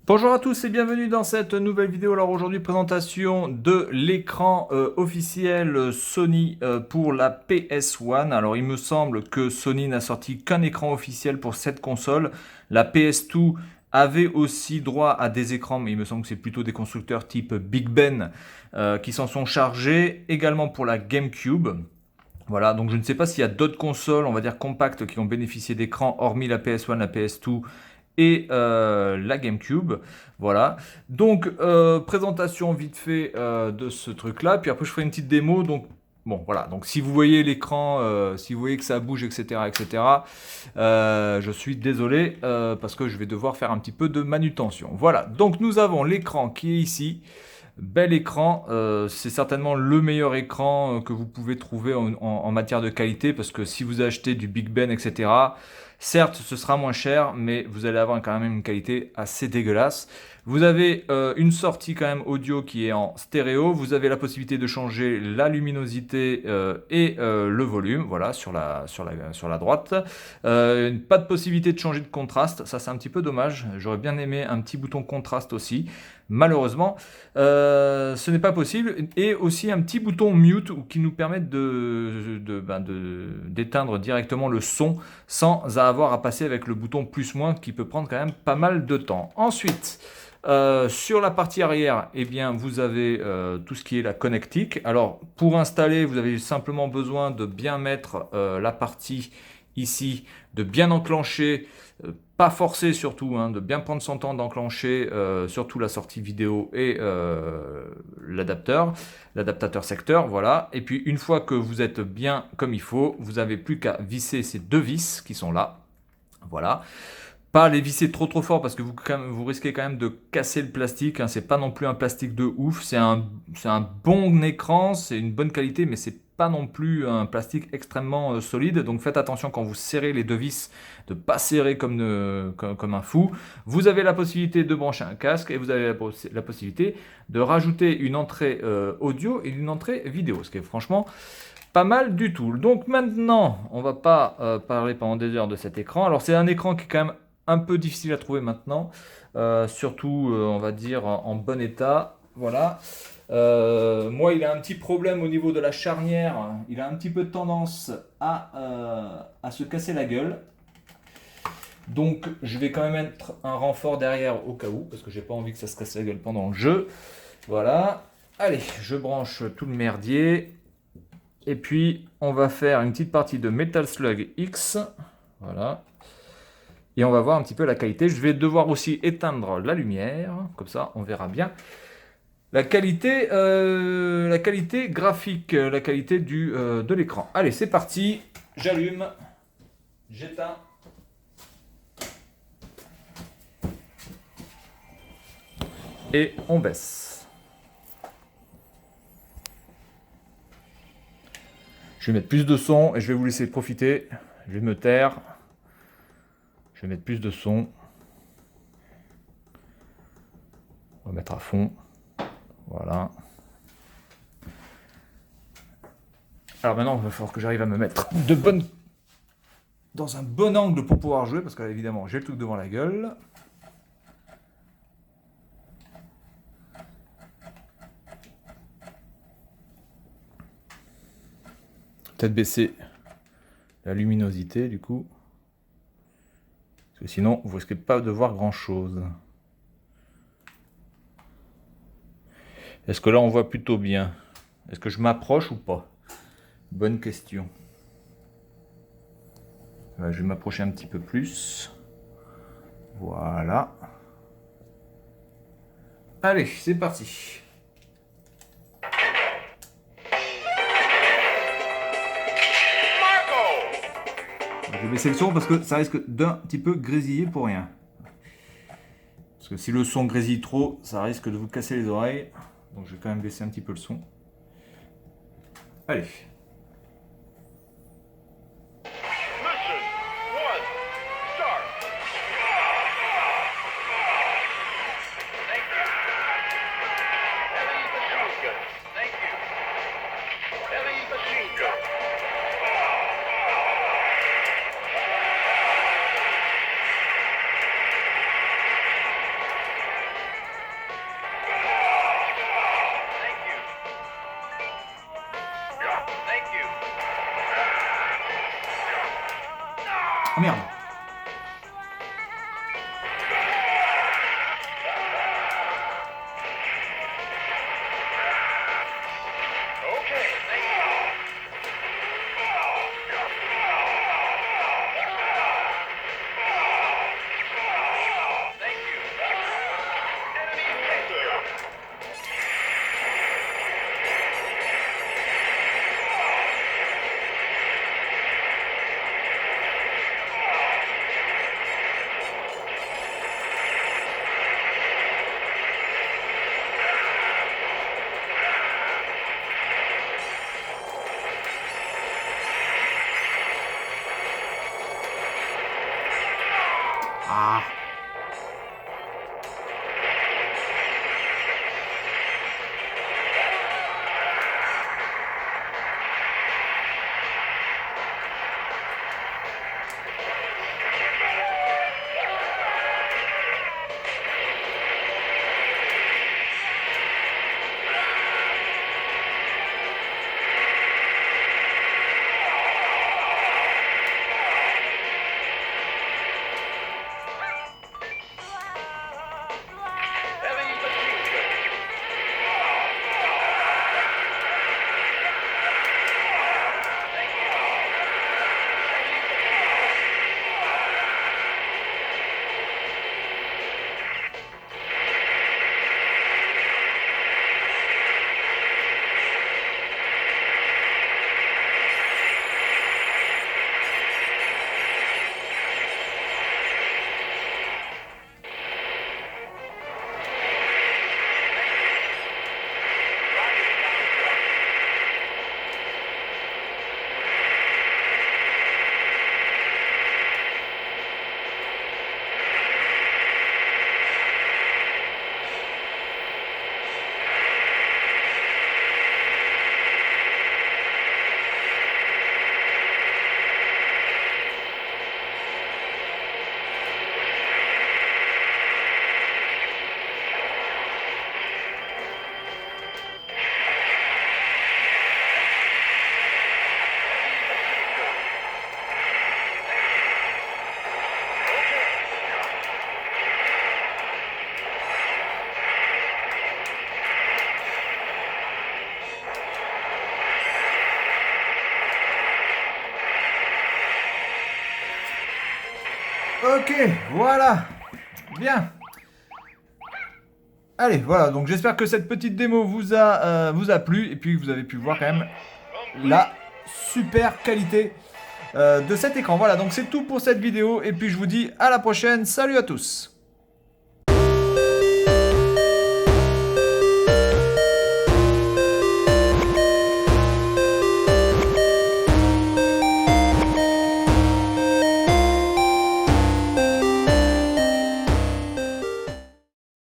Bonjour à tous et bienvenue dans cette nouvelle vidéo. Alors aujourd'hui, présentation de l'écran officiel Sony pour la PS1. Alors il me semble que Sony n'a sorti qu'un écran officiel pour cette console. La PS2 avait aussi droit à des écrans, mais il me semble que c'est plutôt des constructeurs type Big Ben qui s'en sont chargés. Également pour la GameCube. Voilà, donc je ne sais pas s'il y a d'autres consoles, on va dire compactes, qui ont bénéficié d'écrans, hormis la PS1, la PS2 et la GameCube. Voilà. Donc, présentation vite fait de ce truc-là. Puis après, je ferai une petite démo. Donc, bon, voilà. Donc, si vous voyez l'écran, si vous voyez que ça bouge, etc., etc., je suis désolé parce que je vais devoir faire un petit peu de manutention. Voilà. Donc, nous avons l'écran qui est ici. Bel écran, c'est certainement le meilleur écran que vous pouvez trouver en matière de qualité parce que si vous achetez du Big Ben, etc., certes ce sera moins cher, mais vous allez avoir quand même une qualité assez dégueulasse. Vous avez une sortie quand même audio qui est en stéréo, vous avez la possibilité de changer la luminosité et le volume, voilà, sur la droite. Pas de possibilité de changer de contraste, ça c'est un petit peu dommage, j'aurais bien aimé un petit bouton contraste aussi. Malheureusement, ce n'est pas possible. Et aussi un petit bouton mute qui nous permet d'éteindre directement le son sans avoir à passer avec le bouton plus-moins qui peut prendre quand même pas mal de temps. Ensuite, sur la partie arrière, eh bien, vous avez tout ce qui est la connectique. Alors, pour installer, vous avez simplement besoin de bien mettre la partie ici, de bien enclencher, pas forcer surtout, hein, de bien prendre son temps d'enclencher surtout la sortie vidéo et l'adaptateur secteur, voilà. Et puis une fois que vous êtes bien comme il faut, vous n'avez plus qu'à visser ces deux vis qui sont là, voilà. Pas les visser trop fort parce que vous risquez quand même de casser le plastique, hein. C'est pas non plus un plastique de ouf, c'est un bon écran, c'est une bonne qualité, mais c'est pas non plus un plastique extrêmement solide. Donc faites attention quand vous serrez les deux vis, de pas serrer comme un fou. Vous avez la possibilité de brancher un casque et vous avez la possibilité de rajouter une entrée audio et une entrée vidéo, ce qui est franchement pas mal du tout. Donc maintenant, on va pas parler pendant des heures de cet écran. Alors c'est un écran qui est quand même un peu difficile à trouver maintenant, surtout on va dire en bon état. Voilà. Moi, il a un petit problème au niveau de la charnière. Il a un petit peu tendance à se casser la gueule. Donc, je vais quand même mettre un renfort derrière au cas où, parce que j'ai pas envie que ça se casse la gueule pendant le jeu. Voilà. Allez, je branche tout le merdier. Et puis, on va faire une petite partie de Metal Slug X. Voilà. Et on va voir un petit peu la qualité. Je vais devoir aussi éteindre la lumière. Comme ça, on verra bien la qualité graphique, la qualité de l'écran. Allez, c'est parti. J'allume. J'éteins. Et on baisse. Je vais mettre plus de son et je vais vous laisser profiter. Je vais me taire. Je vais mettre plus de son. On va mettre à fond. Voilà. Alors maintenant, il va falloir que j'arrive à me mettre dans un bon angle pour pouvoir jouer, parce que évidemment, j'ai le truc devant la gueule. Peut-être baisser la luminosité du coup. Parce que sinon, vous risquez pas de voir grand-chose. Est-ce que là, on voit plutôt bien? Est-ce que je m'approche ou pas? Bonne question. Je vais m'approcher un petit peu plus. Voilà. Allez, c'est parti. Je vais baisser le son parce que ça risque d'un petit peu grésiller pour rien. Parce que si le son grésille trop, ça risque de vous casser les oreilles. Donc je vais quand même baisser un petit peu le son. Allez. merde. Ah. Ok, voilà. Bien. Allez, voilà, donc j'espère que cette petite démo vous a plu et puis que vous avez pu voir quand même la super qualité de cet écran. Voilà, donc c'est tout pour cette vidéo et puis je vous dis à la prochaine. Salut à tous.